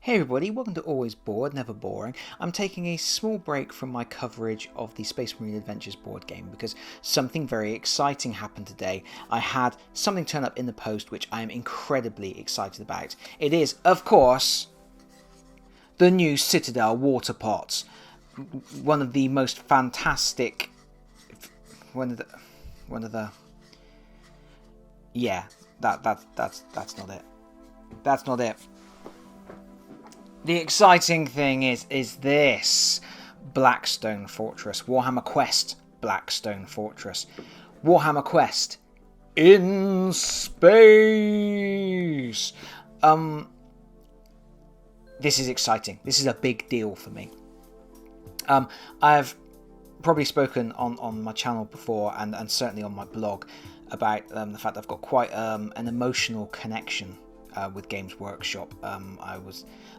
Hey everybody, welcome to Always Bored, Never Boring. I'm taking a small break from my coverage of the Space Marine Adventures board game because something very exciting happened today. I had something turn up in the post which I am incredibly excited about. It is, of course, the new Citadel water pots. One of the most fantastic... Yeah, that's not it. That's not it. The exciting thing is this Blackstone Fortress, Warhammer Quest Blackstone Fortress, Warhammer Quest in space. This is exciting. This is a big deal for me. I've probably spoken on my channel before and certainly on my blog about the fact that I've got quite an emotional connection with Games Workshop.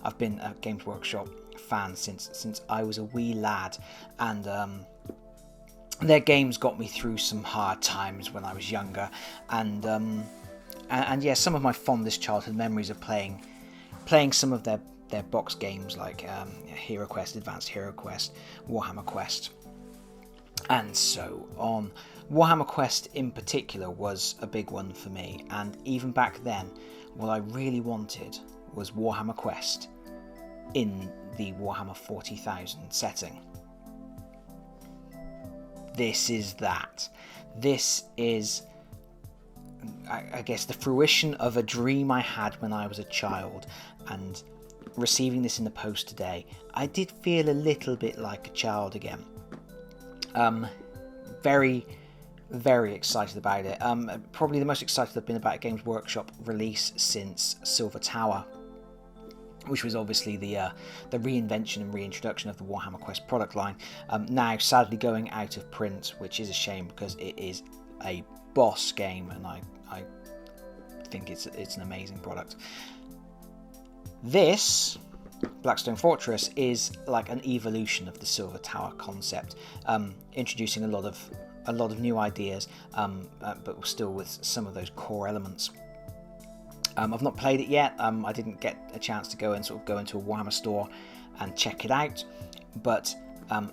I've been a Games Workshop fan since I was a wee lad, and their games got me through some hard times when I was younger, and yeah, some of my fondest childhood memories of playing some of their box games like Hero Quest, Advanced Hero Quest, Warhammer Quest, and so on. Warhammer Quest in particular was a big one for me, and even back then what I really wanted was Warhammer Quest in the Warhammer 40,000 setting. This is that. This is, I guess, the fruition of a dream I had when I was a child, and receiving this in the post today, I did feel a little bit like a child again. Very excited about it. Probably the most excited I've been about a Games Workshop release since Silver Tower, which was obviously the reinvention and reintroduction of the Warhammer Quest product line. Now sadly going out of print, which is a shame because it is a boss game, and I think it's an amazing product. This Blackstone Fortress is like an evolution of the Silver Tower concept, introducing a lot of new ideas, but still with some of those core elements. I've not played it yet. I didn't get a chance to go into a Warhammer store and check it out, but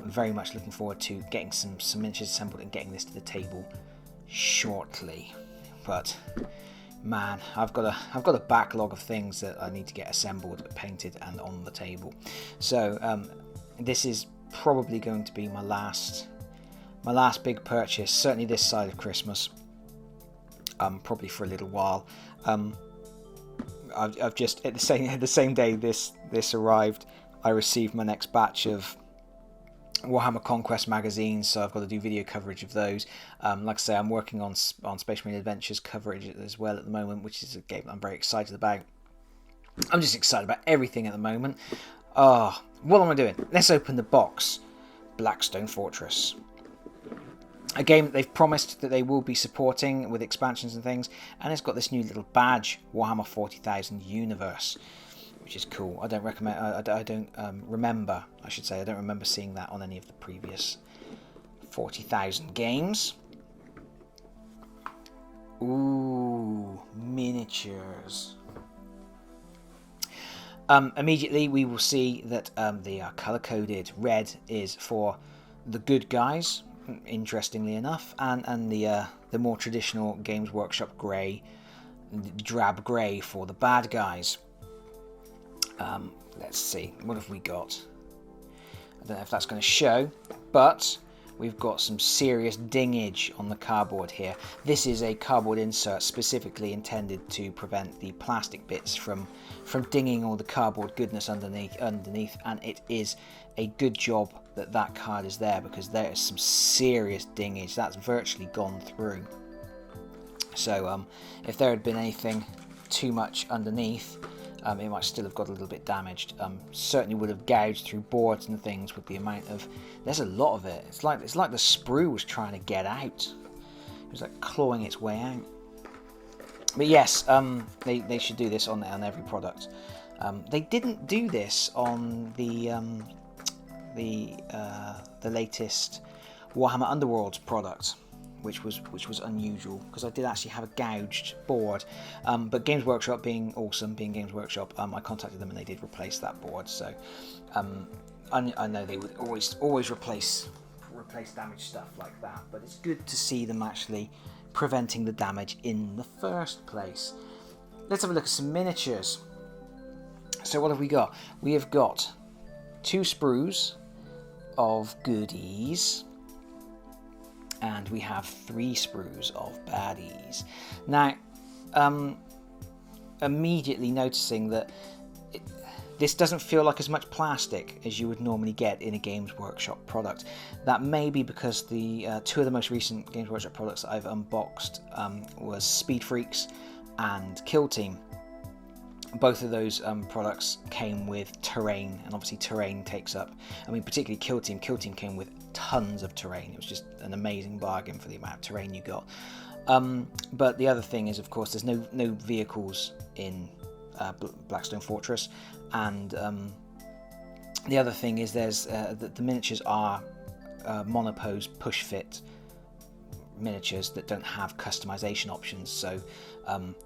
very much looking forward to getting some miniatures assembled and getting this to the table shortly. But man, I've got a backlog of things that I need to get assembled, painted, and on the table. So this is probably going to be my last big purchase, certainly this side of Christmas, probably for a little while. I've just at the same day this arrived, I received my next batch of Warhammer Conquest magazines, so I've got to do video coverage of those. Like I say, I'm working on Space Marine Adventures coverage as well at the moment, which is a game I'm very excited about. I'm just excited about everything at the moment. What am I doing? Let's open the box. Blackstone Fortress. A game that they've promised that they will be supporting with expansions and things, and it's got this new little badge, Warhammer 40,000 Universe, which is cool. I don't remember seeing that on any of the previous 40,000 games. Ooh, miniatures. Immediately we will see that they are color coded. Red is for the good guys, interestingly enough, and the more traditional Games Workshop grey, drab grey, for the bad guys. Let's see, what have we got? I don't know if that's going to show, but we've got some serious dingage on the cardboard here. This is a cardboard insert specifically intended to prevent the plastic bits from dinging all the cardboard goodness underneath, and it is a good job that card is there, because there is some serious dingage that's virtually gone through. So if there had been anything too much underneath, it might still have got a little bit damaged. Certainly would have gouged through boards and things with the amount of... There's a lot of it. It's like the sprue was trying to get out. It was like clawing its way out. But yes, they should do this on every product. They didn't do this on the latest Warhammer Underworlds product. which was unusual because I did actually have a gouged board. But Games Workshop being awesome, being Games Workshop, I contacted them and they did replace that board. So I know they would always replace damaged stuff like that, but it's good to see them actually preventing the damage in the first place. Let's have a look at some miniatures. So what have we got? We have got 2 sprues of goodies, and we have 3 sprues of baddies. Now, immediately noticing that this doesn't feel like as much plastic as you would normally get in a Games Workshop product. That may be because the 2 of the most recent Games Workshop products that I've unboxed was Speed Freaks and Kill Team. Both of those products came with terrain, and obviously terrain takes up, I mean particularly Kill Team. Kill Team came with tons of terrain. It was just an amazing bargain for the amount of terrain you got. But the other thing is, of course, there's no vehicles in Blackstone Fortress, and the other thing is there's the miniatures are monopose push fit miniatures that don't have customization options, so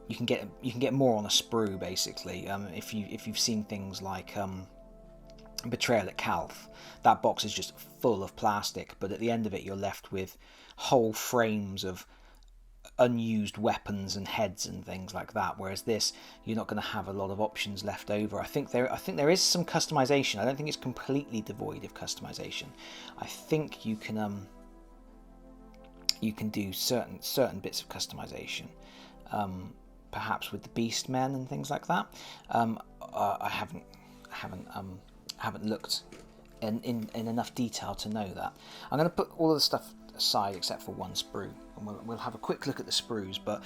you can get more on a sprue basically. If you've seen things like Betrayal at Calth, that box is just full of plastic, but at the end of it you're left with whole frames of unused weapons and heads and things like that, whereas this, you're not going to have a lot of options left over. I think there is some customization. I don't think it's completely devoid of customization. I think you can do certain bits of customization, perhaps with the beast men and things like that. I haven't looked in enough detail to know that. I'm going to put all of the stuff aside except for 1 sprue, and we'll have a quick look at the sprues. But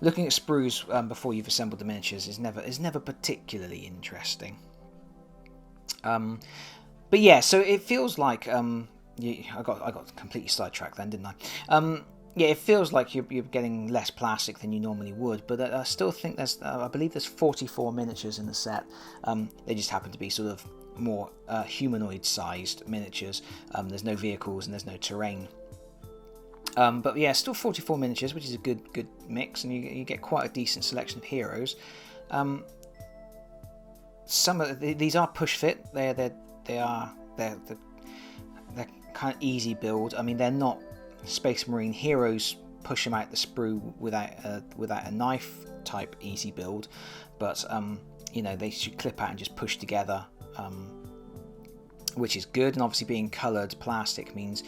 looking at sprues before you've assembled the miniatures is never particularly interesting. But yeah, so it feels like I got completely sidetracked then, didn't I? Yeah, it feels like you're getting less plastic than you normally would, but I still think I believe there's 44 miniatures in the set. They just happen to be sort of more humanoid-sized miniatures. There's no vehicles and there's no terrain. But yeah, still 44 miniatures, which is a good mix, and you get quite a decent selection of heroes. Some of these are push fit. They're kind of easy build. I mean, they're not Space Marine heroes push them out the sprue without a knife type easy build, but they should clip out and just push together, which is good. And obviously being coloured plastic means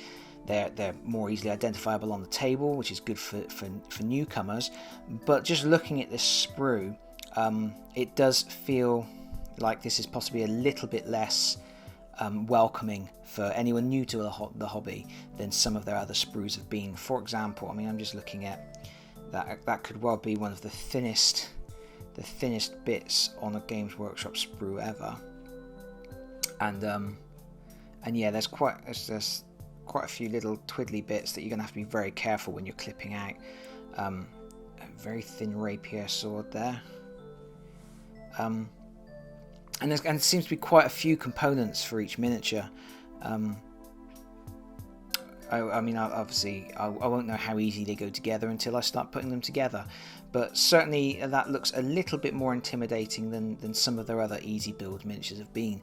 they're more easily identifiable on the table, which is good for newcomers. But just looking at this sprue, it does feel like this is possibly a little bit less welcoming for anyone new to the hobby than some of their other sprues have been. For example, I mean, I'm just looking at that could well be one of the thinnest bits on a Games Workshop sprue ever. And yeah, there's quite a few little twiddly bits that you're going to have to be very careful when you're clipping out. A very thin rapier sword there. And there seems to be quite a few components for each miniature. I mean, obviously, I won't know how easy they go together until I start putting them together. But certainly that looks a little bit more intimidating than some of their other easy build miniatures have been.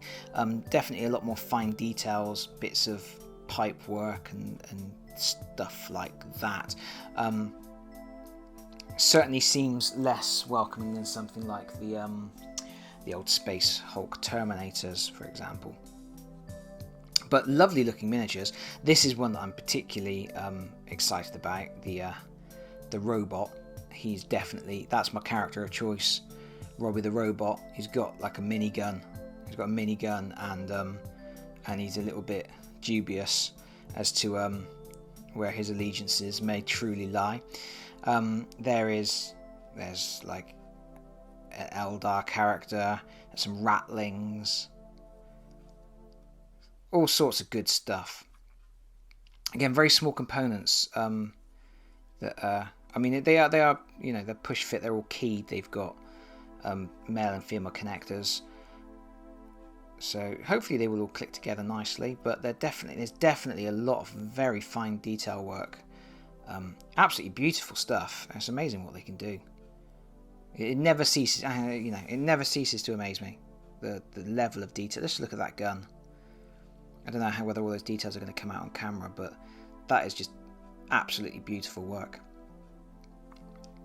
Definitely a lot more fine details, bits of pipe work and stuff like that. Certainly seems less welcoming than something like the old Space Hulk Terminators, for example. But lovely looking miniatures. This is one that I'm particularly excited about. The robot. That's my character of choice. Robbie the robot. He's got like a minigun. He's got a minigun, and he's a little bit dubious as to where his allegiances may truly lie. There's like an Eldar character, some ratlings, all sorts of good stuff. Again, very small components. I mean, they are they're push fit. They're all keyed. They've got male and female connectors, so hopefully they will all click together nicely. But there's definitely a lot of very fine detail work Absolutely beautiful stuff. It's amazing what they can do. It never ceases, it never ceases to amaze me. The level of detail. Let's look at that gun. I don't know whether all those details are going to come out on camera, but that is just absolutely beautiful work.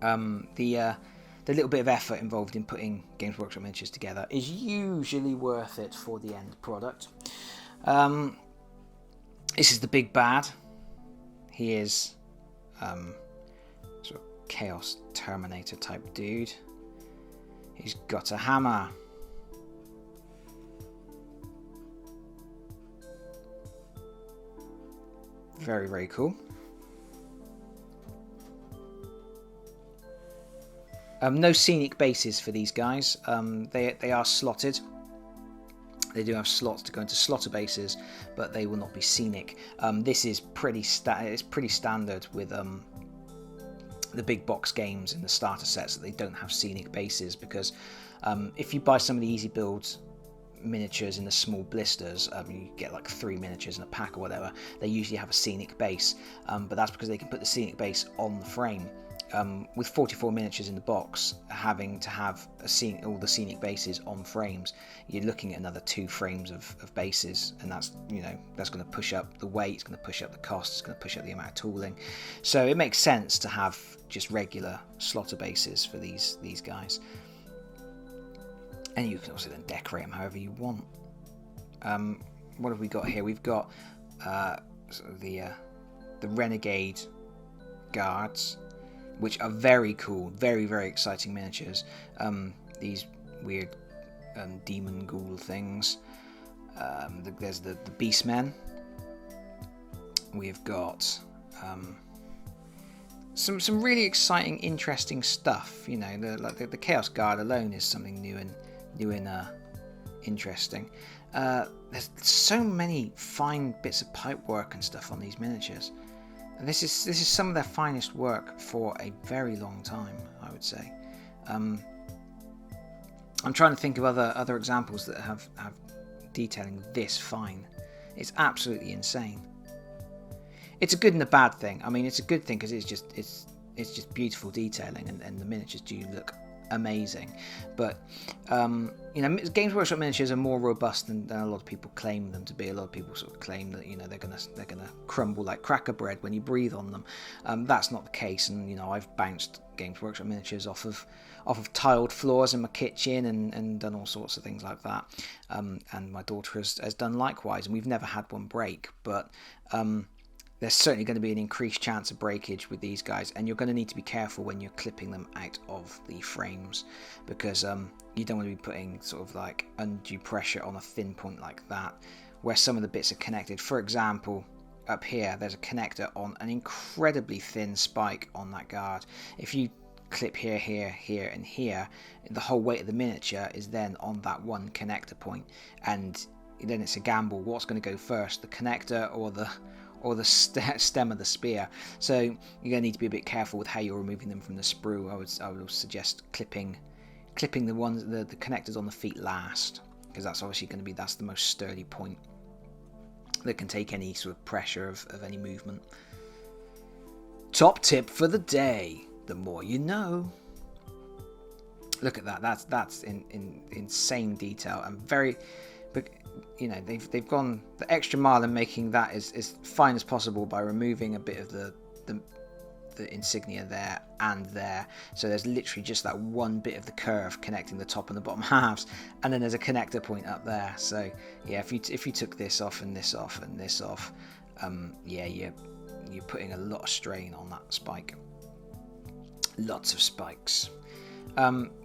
The little bit of effort involved in putting Games Workshop miniatures together is usually worth it for the end product. This is the big bad. He is sort of Chaos Terminator type dude. He's got a hammer. Very, very cool. No scenic bases for these guys. They are slotted. They do have slots to go into slotter bases, but they will not be scenic. This is pretty standard with the big box games and the starter sets that they don't have scenic bases, because if you buy some of the easy builds miniatures in the small blisters, you get like 3 miniatures in a pack or whatever, they usually have a scenic base, but that's because they can put the scenic base on the frame. With 44 miniatures in the box, having to have all the scenic bases on frames, you're looking at another 2 frames of bases, and that's going to push up the weight, it's going to push up the cost, it's going to push up the amount of tooling. So it makes sense to have just regular slotter bases for these guys, and you can also then decorate them however you want. What have we got here? We've got the Renegade Guards, which are very cool, very, very exciting miniatures. These weird demon ghoul things. There's the Beastmen. We've got some really exciting, interesting stuff. The Chaos Guard alone is something new and interesting. There's so many fine bits of pipe work and stuff on these miniatures. And this is some of their finest work for a very long time, I would say. I'm trying to think of other examples that have detailing this fine. It's absolutely insane. It's a good and a bad thing. I mean, it's a good thing because it's just beautiful detailing, and the miniatures do look amazing. But Games Workshop miniatures are more robust than a lot of people claim them to be. A lot of people sort of claim that they're gonna crumble like cracker bread when you breathe on them. That's not the case, and I've bounced Games Workshop miniatures off of tiled floors in my kitchen and done all sorts of things like that. And my daughter has done likewise, and we've never had one break. But there's certainly going to be an increased chance of breakage with these guys, and you're going to need to be careful when you're clipping them out of the frames, because you don't want to be putting sort of like undue pressure on a thin point like that, where some of the bits are connected. For example, up here there's a connector on an incredibly thin spike on that guard. If you clip here, here, here, and here, the whole weight of the miniature is then on that one connector point, and then it's a gamble. What's going to go first, the connector or the stem of the spear? So you're going to need to be a bit careful with how you're removing them from the sprue. I would suggest clipping the connectors on the feet last, because that's obviously going to be the most sturdy point that can take any sort of pressure of any movement. Top tip for the day: the more you know. Look at that. That's in insane detail, and very. But they've gone the extra mile in making that as fine as possible by removing a bit of the insignia there and there. So there's literally just that one bit of the curve connecting the top and the bottom halves, and then there's a connector point up there. So yeah, if you took this off and this off and this off, you're putting a lot of strain on that spike. Lots of spikes.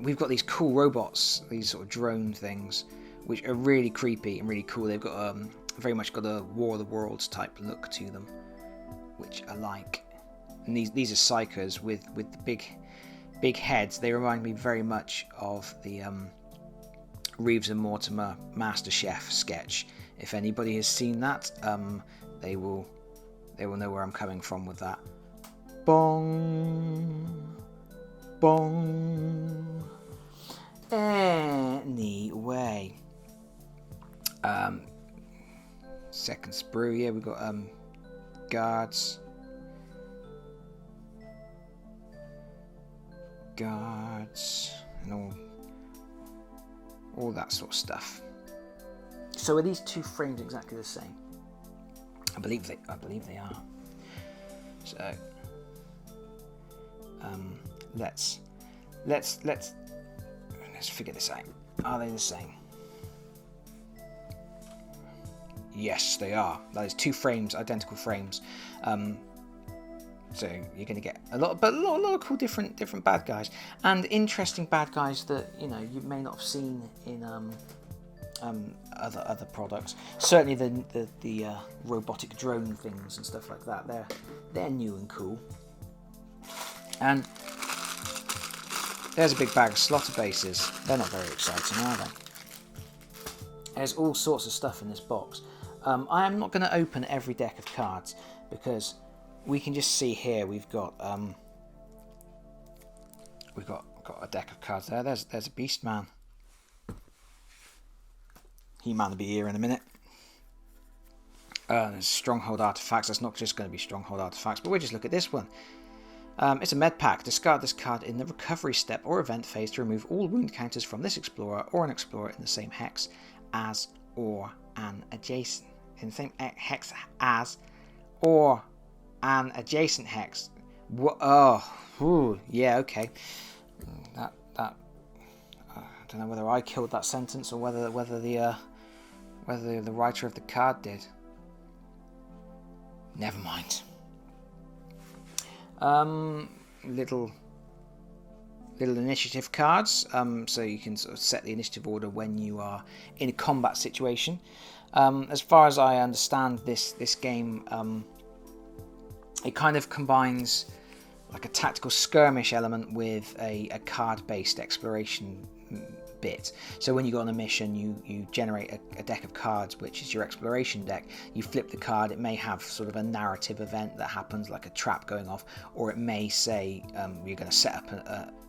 We've got these cool robots, these sort of drone things, which are really creepy and really cool. They've got very much got a War of the Worlds type look to them, which I like. And these are psychers with the big heads. They remind me very much of the Reeves and Mortimer MasterChef sketch. If anybody has seen that, they will know where I'm coming from with that. Bong, bong. Anyway. Second sprue, yeah, we've got guards. guards, and all that sort of stuff. So are these 2 frames exactly the same? I believe they are. So let's figure this out. Are they the same? Yes, they are. That is 2 frames, identical frames. So you're going to get a lot of cool different bad guys, and interesting bad guys that you may not have seen in other products. Certainly the robotic drone things and stuff like that. They're new and cool. And there's a big bag of slaughter bases. They're not very exciting, are they? There's all sorts of stuff in this box. I am not going to open every deck of cards because we can just see here we've got a deck of cards there. There's a Beast Man. He-Man will be here in a minute. There's Stronghold artifacts. That's not just going to be Stronghold artifacts, but we'll just look at this one. It's a med pack. Discard this card in the recovery step or event phase to remove all wound counters from this explorer or an explorer in the same hex as or an adjacent. In the same hex as or an adjacent hex. Yeah, okay. That I don't know whether I killed that sentence or whether the writer of the card did. Never mind. Little initiative cards. So you can sort of set the initiative order when you are in a combat situation. As far as I understand this game, it kind of combines like a tactical skirmish element with a card-based exploration bit. So when you go on a mission, you generate a deck of cards, which is your exploration deck. You flip the card. It may have sort of a narrative event that happens, like a trap going off, or it may say you're going to set up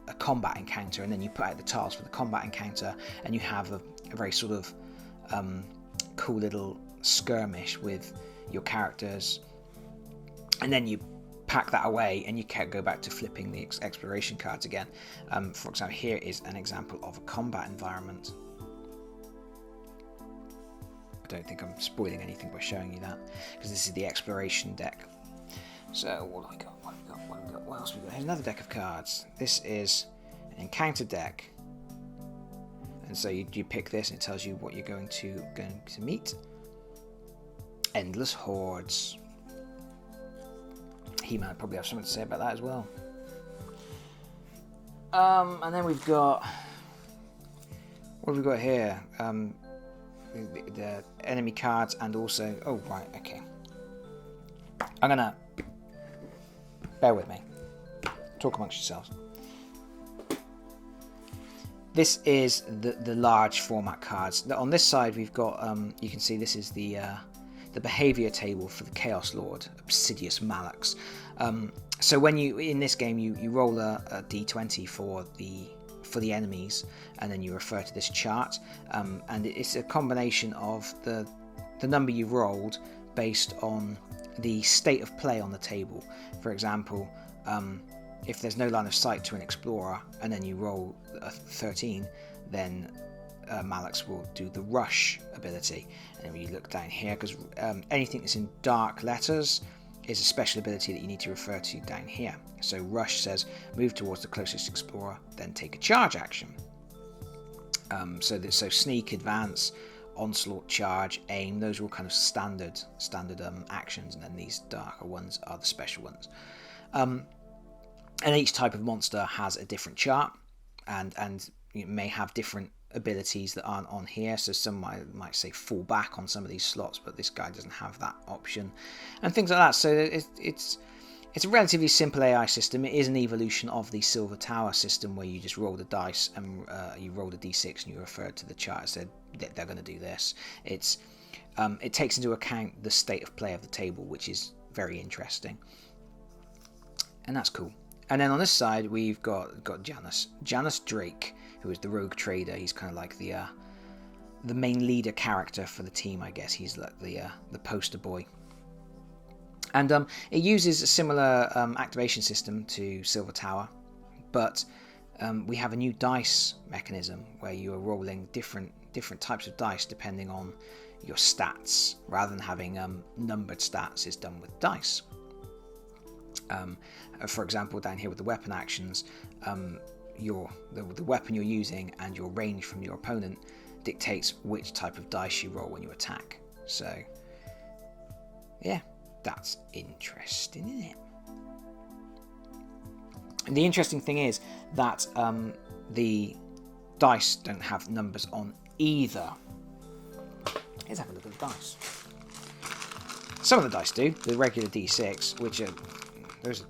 a combat encounter, and then you put out the tiles for the combat encounter, and you have a very sort of cool little skirmish with your characters, and then you pack that away and you can't go back to flipping the exploration cards again. For example, here is an example of a combat environment. I don't think I'm spoiling anything by showing you that, because this is the exploration deck. So what have we got? What else have we got? Here's another deck of cards. This is an encounter deck, and so you pick this and it tells you what you're going to meet. Endless hordes. He might probably have something to say about that as well. And then we've got, what have we got here? The enemy cards, and also, oh right, okay. I'm gonna, bear with me. Talk amongst yourselves. This is the large format cards. On this side we've got, you can see this is the behavior table for the Chaos Lord, Obsidious Mallex. So when in this game you roll a d20 for the enemies, and then you refer to this chart, and it's a combination of the number you rolled based on the state of play on the table. For example, if there's no line of sight to an explorer and then you roll a 13, then Mallex will do the rush ability. And when you look down here, because anything that's in dark letters is a special ability that you need to refer to down here. So rush says move towards the closest explorer, then take a charge action. So sneak, advance, onslaught, charge, aim, those are all kind of standard actions, and then these darker ones are the special ones. And each type of monster has a different chart, and you may have different abilities that aren't on here. So some might say fall back on some of these slots, but this guy doesn't have that option, and things like that. So it's a relatively simple AI system. It is an evolution of the Silver Tower system, where you just roll the dice and you roll a d6 and you refer to the chart and said they're going to do this. It takes into account the state of play of the table, which is very interesting, and that's cool. And then on this side we've got Janus Drake, who is the rogue trader. He's kind of like the main leader character for the team, I guess. He's like the poster boy. And it uses a similar activation system to Silver Tower, but we have a new dice mechanism where you are rolling different types of dice depending on your stats, rather than having numbered stats. Is done with dice. For example, down here with the weapon actions, the weapon you're using and your range from your opponent dictates which type of dice you roll when you attack. So yeah, that's interesting, isn't it? And the interesting thing is that the dice don't have numbers on either. Let's have a look at the dice. Some of the dice do. The regular D6, which are those are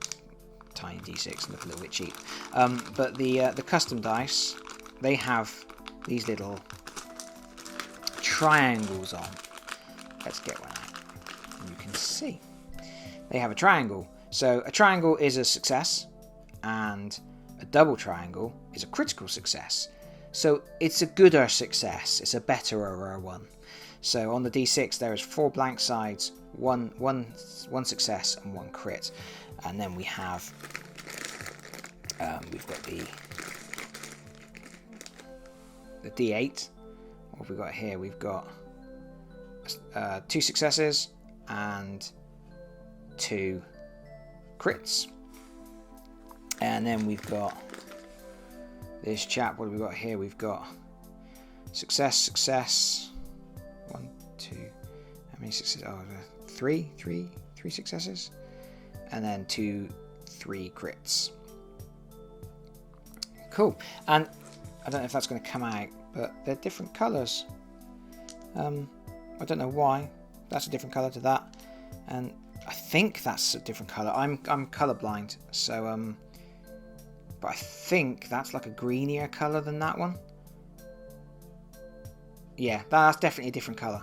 tiny D6 and look a little bit cheap. But the custom dice, they have these little triangles on. Let's get one out. And you can see they have a triangle. So a triangle is a success, and a double triangle is a critical success. So it's a gooder success. It's a betterer one. So on the D6 there is 4 blank sides, one success and 1 crit, and then we have we've got the D8. What have we got here? We've got 2 successes and 2 crits. And then we've got this chap. What have we got here? We've got success. 1, 2. How many successes? Oh, 3 successes, and then 2, 3 crits. Cool. And I don't know if that's going to come out, but they're different colours. I don't know why. That's a different colour to that, and I think that's a different colour. I'm colourblind, so but I think that's like a greenier colour than that one. Yeah, that's definitely a different colour.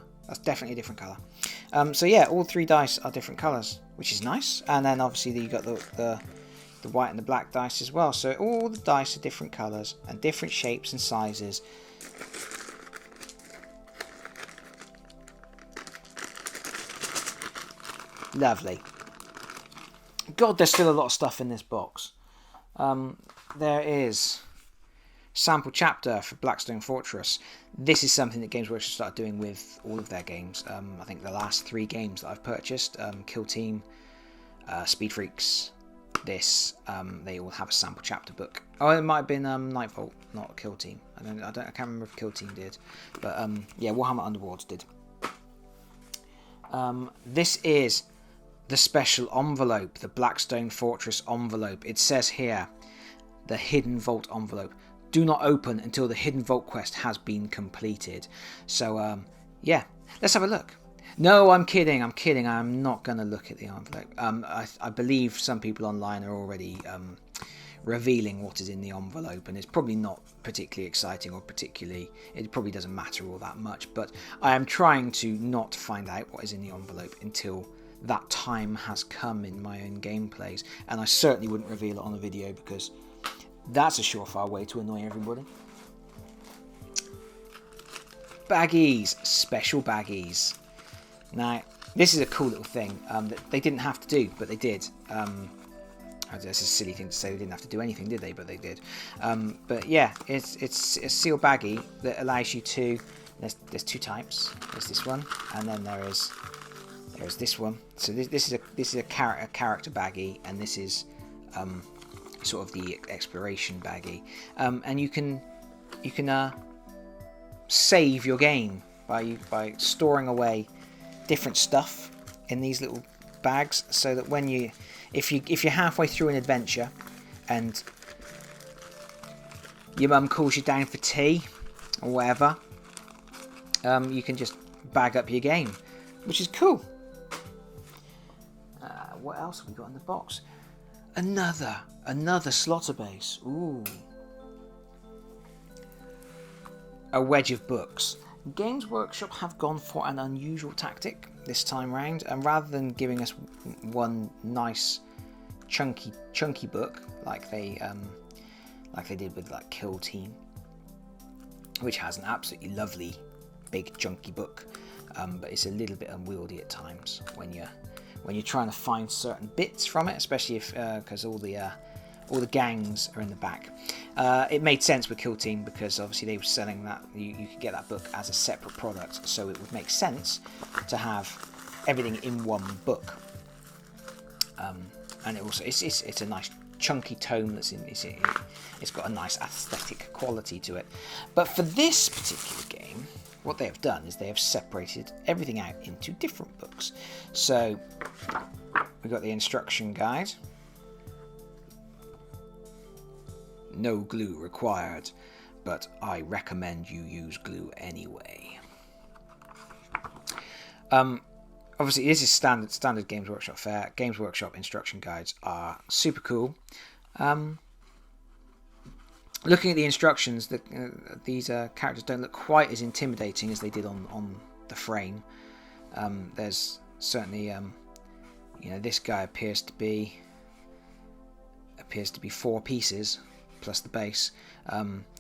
So yeah, all 3 dice are different colours, which is nice. And then obviously you got the white and the black dice as well. So all the dice are different colours and different shapes and sizes. Lovely. God, there's still a lot of stuff in this box. There is sample chapter for Blackstone Fortress. This is something that Games Workshop started doing with all of their games. I think the last 3 games that I've purchased, Kill Team, Speed Freaks, this, they all have a sample chapter book. Oh, it might have been Nightvolt, not Kill Team. I can't remember if Kill Team did, but yeah, Warhammer Underworlds did. This is the special envelope, the Blackstone Fortress envelope. It says here, the Hidden Vault envelope. Do not open until the Hidden Vault quest has been completed. So, yeah, let's have a look. No, I'm kidding. I'm not going to look at the envelope. I believe some people online are already revealing what is in the envelope, and it's probably not particularly exciting, or it probably doesn't matter all that much, but I am trying to not find out what is in the envelope until that time has come in my own gameplays, and I certainly wouldn't reveal it on a video, because that's a surefire way to annoy everybody. Baggies, special baggies. Now, this is a cool little thing that they didn't have to do, but they did. That's a silly thing to say. They didn't have to do anything, did they? But they did. But yeah, it's a seal baggie that allows you to. There's 2 types. There's this one, and then there's this one. So this is a character baggie, and this is sort of the exploration baggie. And you can save your game by storing away different stuff in these little bags, so that when if you're halfway through an adventure and your mum calls you down for tea or whatever, you can just bag up your game, which is cool. What else have we got in the box? Another slaughter base. Ooh. A wedge of books. Games Workshop have gone for an unusual tactic this time round, and rather than giving us one nice chunky book like they did with like Kill Team, which has an absolutely lovely big chunky book, but it's a little bit unwieldy at times when you're trying to find certain bits from it, especially if because all all the gangs are in the back. It made sense with Kill Team because obviously they were selling that. You could get that book as a separate product, so it would make sense to have everything in one book. And it also it's a nice chunky tome that's it's got a nice aesthetic quality to it. But for this particular game, what they have done is they have separated everything out into different books. So we've got the instruction guide. No glue required, but I recommend you use glue anyway. Obviously, this is standard Games Workshop fare. Games Workshop instruction guides are super cool. Looking at the instructions, these characters don't look quite as intimidating as they did on the frame. There's certainly, this guy appears to be 4 pieces plus the base.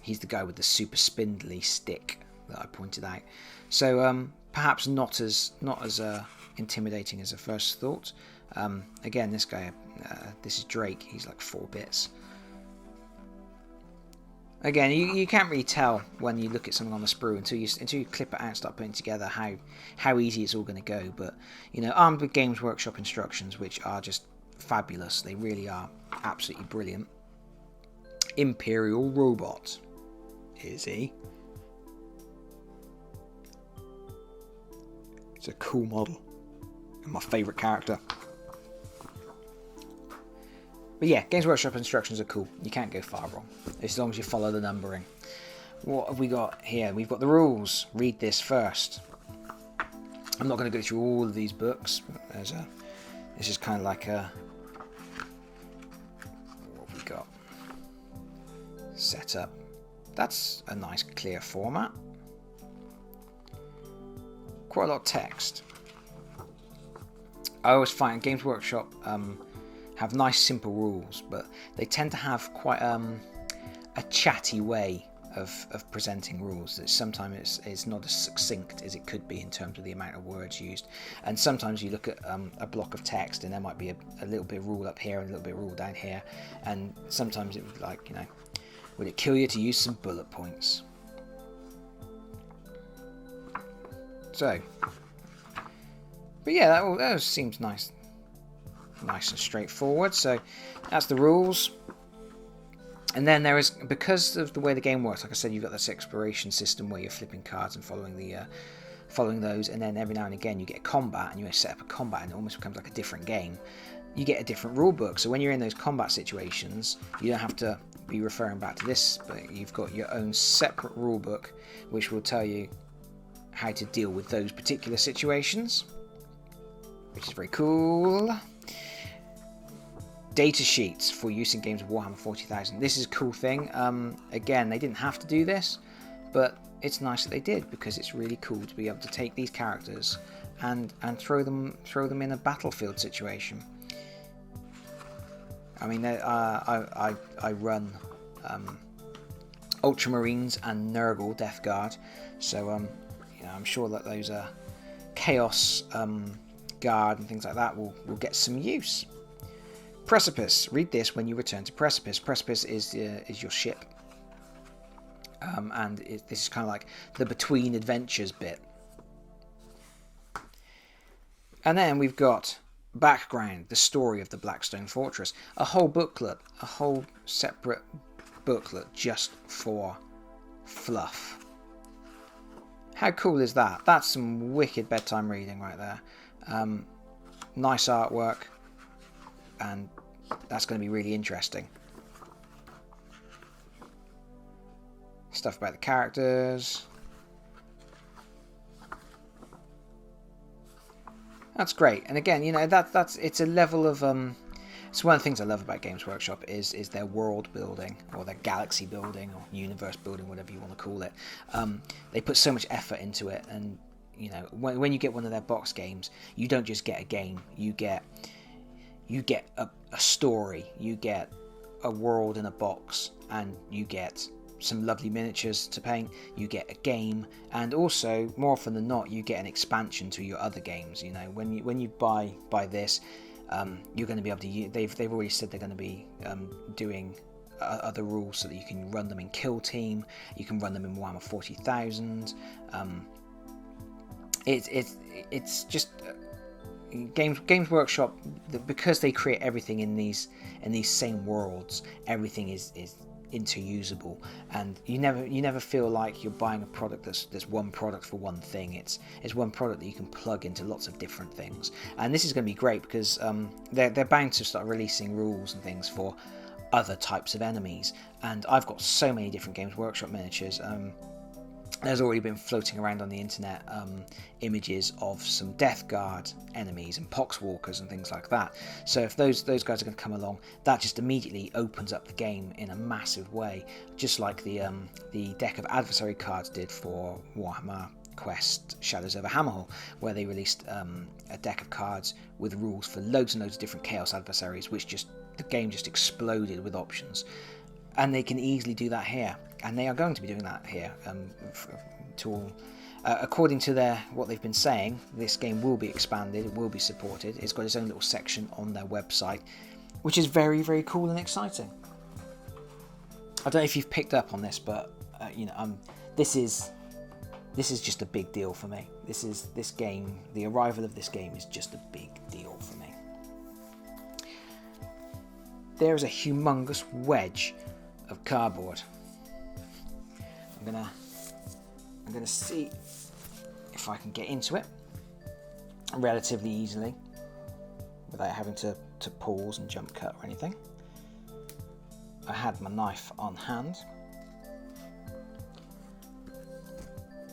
He's the guy with the super spindly stick that I pointed out. So perhaps not as intimidating as I first thought. Again, this guy, this is Drake. He's like 4 bits. Again, you can't really tell when you look at something on the sprue until you clip it out and start putting together how easy it's all going to go. But armed with Games Workshop instructions, which are just fabulous. They really are absolutely brilliant. Imperial Robot, is he? It's a cool model and my favourite character. But yeah, Games Workshop instructions are cool. You can't go far wrong, as long as you follow the numbering. What have we got here? We've got the rules. Read this first. I'm not going to go through all of these books. This is kind of like a... What have we got? Setup. That's a nice clear format. Quite a lot of text. I always find Games Workshop have nice simple rules, but they tend to have quite a chatty way of presenting rules. That sometimes it's not as succinct as it could be in terms of the amount of words used, and sometimes you look at a block of text and there might be a little bit of rule up here and a little bit of rule down here, and sometimes it would would it kill you to use some bullet points? So, but yeah, that seems nice and straightforward. So that's the rules. And then there is, because of the way the game works, like I said, you've got this exploration system where you're flipping cards and following those, and then every now and again you get combat, and you set up a combat, and it almost becomes like a different game. You get a different rule book, so when you're in those combat situations, you don't have to be referring back to this, but you've got your own separate rule book, which will tell you how to deal with those particular situations, which is very cool. Data sheets for use in games of Warhammer 40,000. This is a cool thing. Again, they didn't have to do this, but it's nice that they did, because it's really cool to be able to take these characters and throw them in a battlefield situation. I mean, I run Ultramarines and Nurgle Death Guard, so I'm sure that those Chaos Guard and things like that will get some use. Precipice. Read this when you return to Precipice. Precipice is your ship, and this is kind of like the between adventures bit. And then we've got background, the story of the Blackstone Fortress, a whole booklet, a whole separate booklet just for fluff. How cool is that? That's some wicked bedtime reading right there. Nice artwork, and that's going to be really interesting. Stuff about the characters. That's great. And again, it's a level of it's one of the things I love about Games Workshop is their world building, or their galaxy building, or universe building, whatever you want to call it. They put so much effort into it, and when you get one of their box games, you don't just get a game. You get a story, you get a world in a box, and you get some lovely miniatures to paint, you get a game, and also, more often than not, you get an expansion to your other games. When you buy this, You're going to be able to use, they've already said they're going to be doing other rules so that you can run them in Kill Team, you can run them in Warhammer 40,000. It's just Games Workshop, because they create everything in these same worlds. Everything is interusable, and you never feel like you're buying a product that's one product for one thing. It's one product that you can plug into lots of different things, and this is going to be great because they're bound to start releasing rules and things for other types of enemies. And I've got so many different Games Workshop miniatures. There's already been floating around on the internet images of some Death Guard enemies and Poxwalkers and things like that. So if those guys are going to come along, that just immediately opens up the game in a massive way, just like the deck of adversary cards did for Warhammer Quest Shadows over Hammerhall, where they released a deck of cards with rules for loads and loads of different Chaos adversaries, which the game just exploded with options. And they can easily do that here, and they are going to be doing that here. According to what they've been saying, this game will be expanded, it will be supported. It's got its own little section on their website, which is very, very cool and exciting. I don't know if you've picked up on this, but this is just a big deal for me. This game, the arrival of this game is just a big deal for me. There is a humongous wedge of cardboard. I'm gonna see if I can get into it relatively easily without having to pause and jump cut or anything. I had my knife on hand,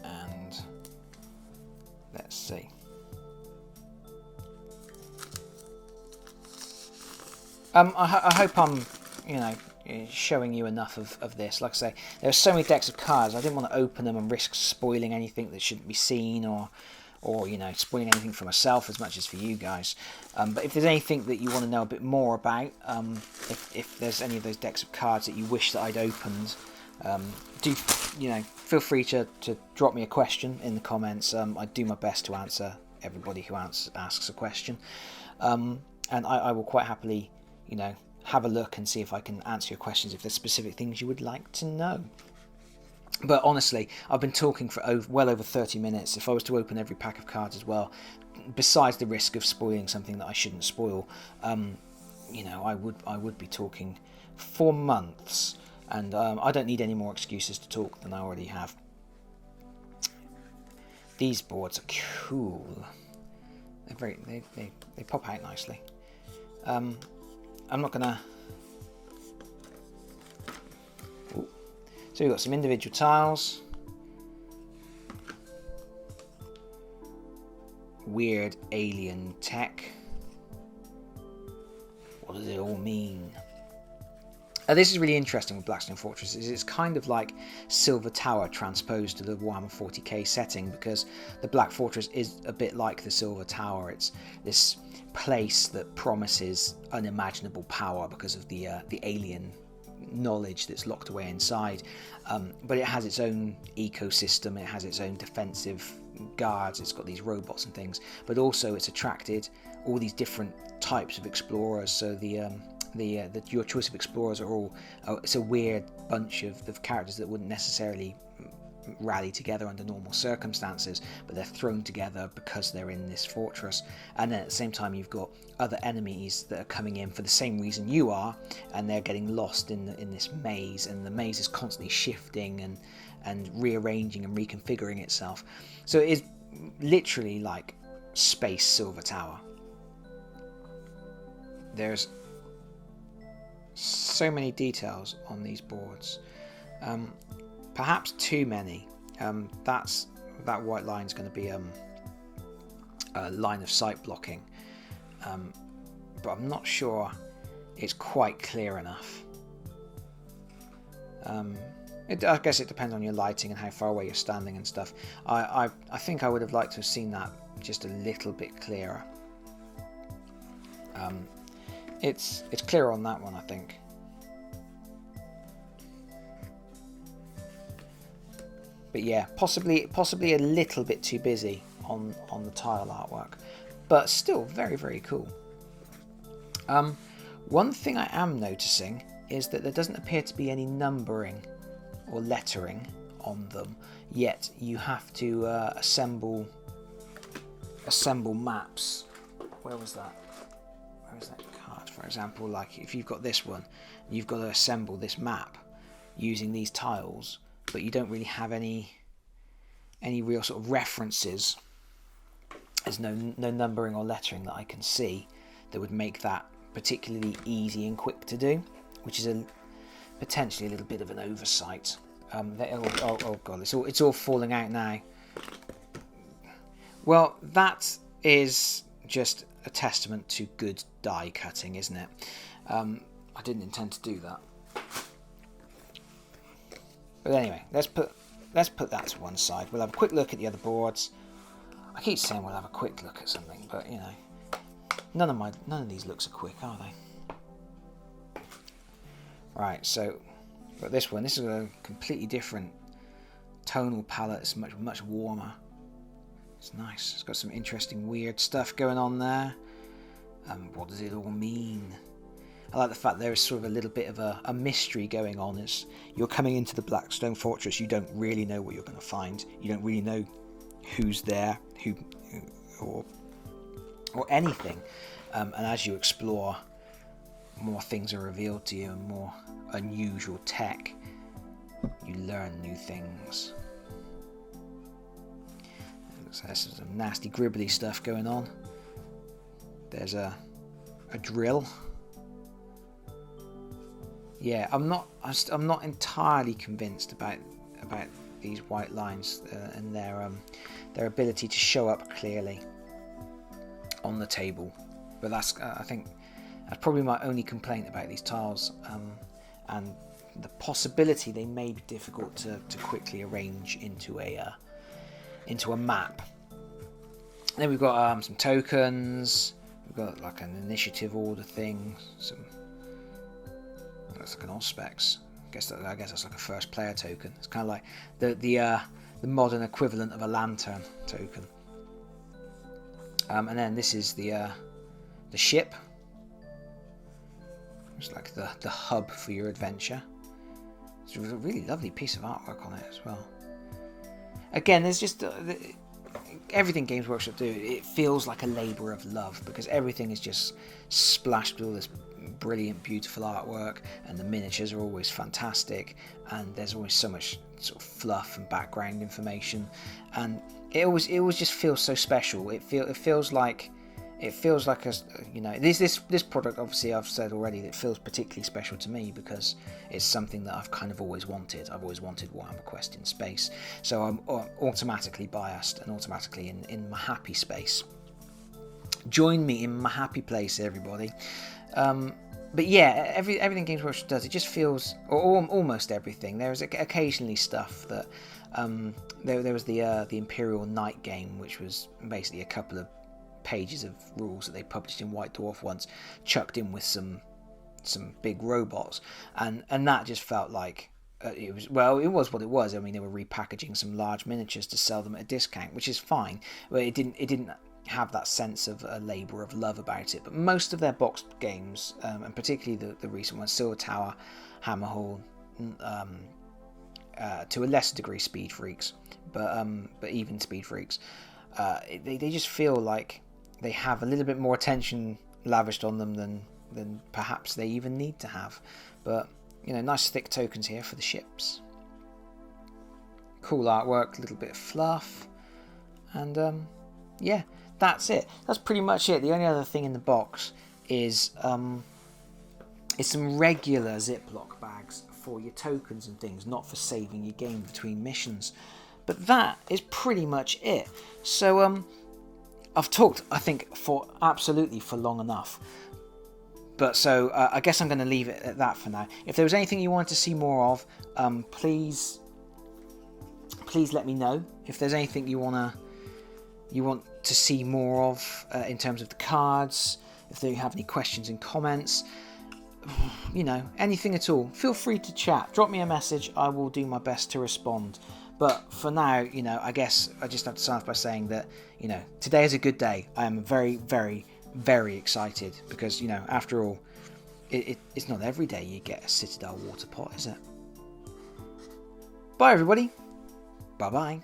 and let's see. I hope I'm showing you enough of this. Like I say, there are so many decks of cards, I didn't want to open them and risk spoiling anything that shouldn't be seen, or spoiling anything for myself as much as for you guys. But if there's anything that you want to know a bit more about, if there's any of those decks of cards that you wish that I'd opened, do feel free to drop me a question in the comments. I do my best to answer everybody who asks a question, and I will quite happily have a look and see if I can answer your questions if there's specific things you would like to know. But honestly, I've been talking for well over 30 minutes. If I was to open every pack of cards as well, besides the risk of spoiling something that I shouldn't spoil, I would be talking for months, and I don't need any more excuses to talk than I already have. These boards are cool. They pop out nicely. I'm not gonna. Ooh. So we've got some individual tiles, weird alien tech. What does it all mean? This is really interesting with Blackstone Fortress. It's kind of like Silver Tower transposed to the Warhammer 40k setting, because the Black Fortress is a bit like the Silver Tower. It's this place that promises unimaginable power because of the alien knowledge that's locked away inside, but it has its own ecosystem, it has its own defensive guards, it's got these robots and things, but also it's attracted all these different types of explorers. So your choice of explorers it's a weird bunch of characters that wouldn't necessarily rally together under normal circumstances, but they're thrown together because they're in this fortress. And then at the same time you've got other enemies that are coming in for the same reason you are, and they're getting lost in this maze, and the maze is constantly shifting and rearranging and reconfiguring itself. So it is literally like Space Silver Tower. There's so many details on these boards, perhaps too many. That white line is going to be a line of sight blocking, but I'm not sure it's quite clear enough. I guess it depends on your lighting and how far away you're standing and stuff. I think I would have liked to have seen that just a little bit clearer. It's clearer on that one, I think. But yeah, possibly a little bit too busy on the tile artwork, but still very, very cool. One thing I am noticing is that there doesn't appear to be any numbering or lettering on them, yet you have to assemble maps. Where was that card? For example, like if you've got this one, you've got to assemble this map using these tiles, but you don't really have any real sort of references. There's no numbering or lettering that I can see that would make that particularly easy and quick to do, which is potentially a little bit of an oversight. Oh god, it's all falling out now. Well, that is just a testament to good die cutting, isn't it? I didn't intend to do that. But anyway, let's put that to one side. We'll have a quick look at the other boards. I keep saying we'll have a quick look at something, but you know, none of these looks are quick, are they? Right, so but this one, this is a completely different tonal palette. It's much warmer. It's nice. It's got some interesting weird stuff going on there. What does it all mean? I like the fact there is sort of a little bit of a mystery going on. As you're coming into the Blackstone Fortress, you don't really know what you're going to find. You don't really know who's there, or anything. And as you explore, more things are revealed to you and more unusual tech. You learn new things. So there's some nasty gribbly stuff going on. There's a drill. Yeah, I'm not entirely convinced about these white lines and their ability to show up clearly on the table. But that's I think that's probably my only complaint about these tiles, and the possibility they may be difficult to quickly arrange into a map. Then we've got some tokens. We've got like an initiative order thing. That's like an Auspex. I guess that's like a first player token. It's kind of like the modern equivalent of a lantern token. And then this is the ship. It's like the hub for your adventure. It's a really lovely piece of artwork on it as well. Again, there's just everything Games Workshop do. It feels like a labour of love because everything is just splashed with all this brilliant, beautiful artwork, and the miniatures are always fantastic, and there's always so much sort of fluff and background information, and it always just feels so special. It feels like a, you know, this product, obviously I've said already, that it feels particularly special to me because it's something that I've kind of always wanted. I've always wanted Warhammer Quest in space, so I'm automatically biased and automatically in my happy space. Join me in my happy place, everybody. But yeah, everything Games Workshop does, it just feels, or almost everything. There's occasionally stuff that there was the Imperial Night game, which was basically a couple of pages of rules that they published in White Dwarf once, chucked in with some big robots, and that just felt like it was what it was. I mean, they were repackaging some large miniatures to sell them at a discount, which is fine, but it didn't have that sense of a labour of love about it. But most of their boxed games, and particularly the recent ones, Silver Tower, Hammerhall, to a lesser degree Speed Freaks, but even Speed Freaks, they just feel like they have a little bit more attention lavished on them than perhaps they even need to have. But you know, nice thick tokens here for the ships. Cool artwork, a little bit of fluff, and yeah, that's it. That's pretty much it. The only other thing in the box is some regular Ziploc bags for your tokens and things, not for saving your game between missions. But that is pretty much it. So I've talked, I think, for long enough. But so I guess I'm going to leave it at that for now. If there was anything you wanted to see more of, please let me know. If there's anything you want to see more of in terms of the cards, if you have any questions and comments, you know, anything at all, feel free to chat. Drop me a message. I will do my best to respond. But for now, you know, I guess I just have to sign off by saying that, you know, today is a good day. I am very, very, very excited because, you know, after all, it's not every day you get a Citadel water pot, is it? Bye everybody. Bye bye.